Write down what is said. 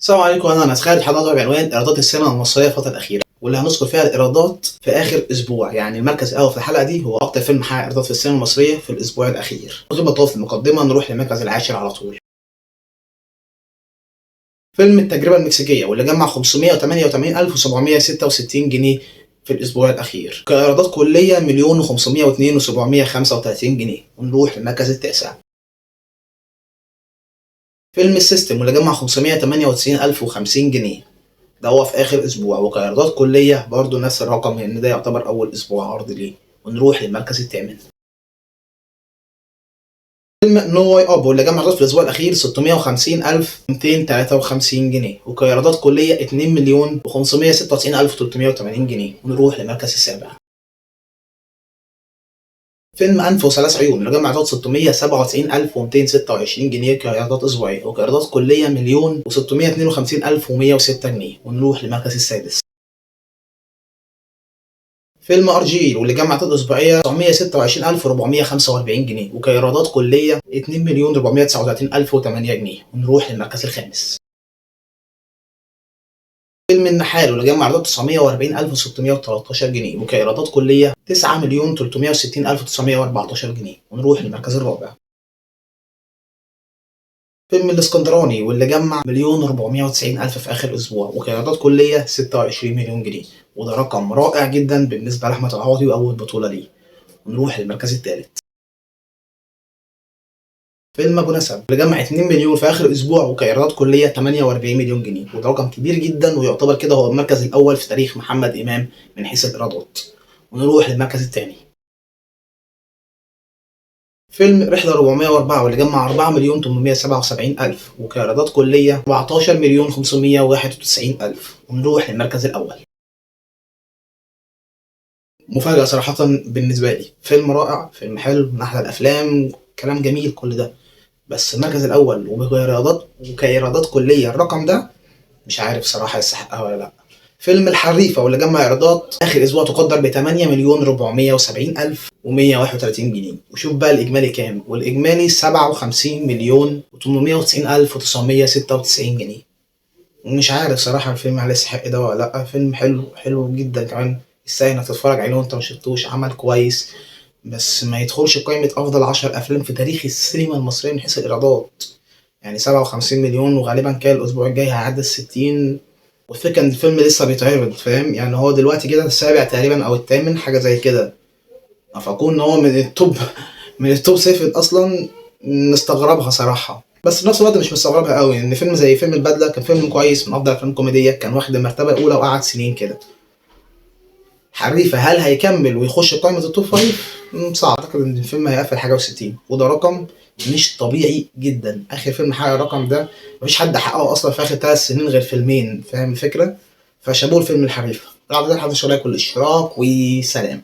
السلام عليكم، انا خالد حضرتك بعنوان ايرادات السينما المصريه الفتره الاخيره، واللي هنذكر فيها الايرادات في اخر اسبوع. يعني المركز الاول في الحلقه دي هو اكتر فيلم حقق ايرادات في السينما المصريه في الاسبوع الاخير. من غير ما نطول في المقدمه نروح للمركز العاشر على طول. فيلم التجربه المكسيكيه، واللي جمع 588,766 جنيه في الاسبوع الاخير، كايرادات كليه 1,502,735 جنيه. ونروح للمركز التاسع. فيلم السيستم، واللي جمع 598,050 جنيه، ده هو في اخر اسبوع، وكايرادات كليه برضه نفس الرقم، لان ده يعتبر اول اسبوع عرض ليه. ونروح للمركز الثامن. فيلم نو واي اب، واللي جمع ايرادات في الاسبوع الاخير 650,253 جنيه، وكايرادات كليه 2,596,380 جنيه. ونروح للمركز السابع. فيلم انف وثلاث عيون، اللي جمع ايرادات 697,226 جنيه كايرادات اسبوعيه، وكايرادات كليه 1,652,106 جنيه. ونروح للمركز السادس. فيلم ارجيل، واللي جمع ايرادات اسبوعيه 926,445 جنيه، وكايرادات كليه 2,439,008 جنيه. ونروح للمركز الخامس. فيلم النحال، واللي جمع ايرادات 940,613 جنيه، وكايرادات كليه 9,360,914 جنيه. ونروح للمركز الرابع. فيلم الاسكندراني، واللي جمع 1,490,000 في اخر اسبوع، وكايرادات كليه 26 مليون جنيه، وده رقم رائع جدا بالنسبه لاحمد العوضي واول بطوله ليه. ونروح للمركز الثالث. فيلم ابو نسب، اللي جمع 2 مليون في اخر اسبوع، وكايرادات كليه 48 مليون جنيه، وده رقم كبير جدا، ويعتبر كده هو المركز الاول في تاريخ محمد امام من حيث الايرادات. ونروح للمركز الثاني. فيلم رحله 404، واللي جمع 4,877,000، وكايرادات كليه 14,591,000. ونروح للمركز الاول. مفاجاه صراحه بالنسبه لي، فيلم رائع، فيلم حلو من احلى الافلام، كلام جميل كل ده، بس المركز الاول وكايرادات كليه الرقم ده مش عارف صراحة يستحقها ولا لا. فيلم الحريفة، واللي جمع ايرادات اخر اسبوع تقدر ب 8,470,131 جنيه. وشوف بقى الاجمالي كام، والاجمالي 57,800,996 جنيه. ومش عارف صراحة الفيلم هل يستحق ده ولا لا. فيلم حلو حلو جدا كمان، يستاهل انك تتفرج عليه وانت مشفتوش، عمل كويس، بس ما يدخلش قائمة افضل 10 افلام في تاريخ السينما المصرية من حيث الايرادات. يعني 57 مليون، وغالبا كان الاسبوع الجاي هيعدي ال60. والفكرة ان الفيلم لسه بيتعرض، فاهم؟ يعني هو دلوقتي كده السابع تقريبا او الثامن، حاجة زي كده. فاكون ان هو من التوب من التوب سيفن اصلا، نستغربها صراحة. بس في نفس الوقت مش مستغربها قوي، ان فيلم زي فيلم البدلة كان فيلم كويس، من افضل افلام كوميدية، كان واخد المرتبة الاولى وقعد سنين كده. حريفة هل هيكمل ويخش قائمة التوب فايف؟ صعب. اعتقد ان الفيلم هيقفل حاجة و60، وده رقم مش طبيعي جدا. اخر فيلم حقق الرقم ده مفيش حد حققه اصلا في اخر 3 سنين غير فيلمين، فاهم الفكرة؟ فشابوه الفيلم الحريفة. بعد ده حد شغال كل اشتراك، وسلام.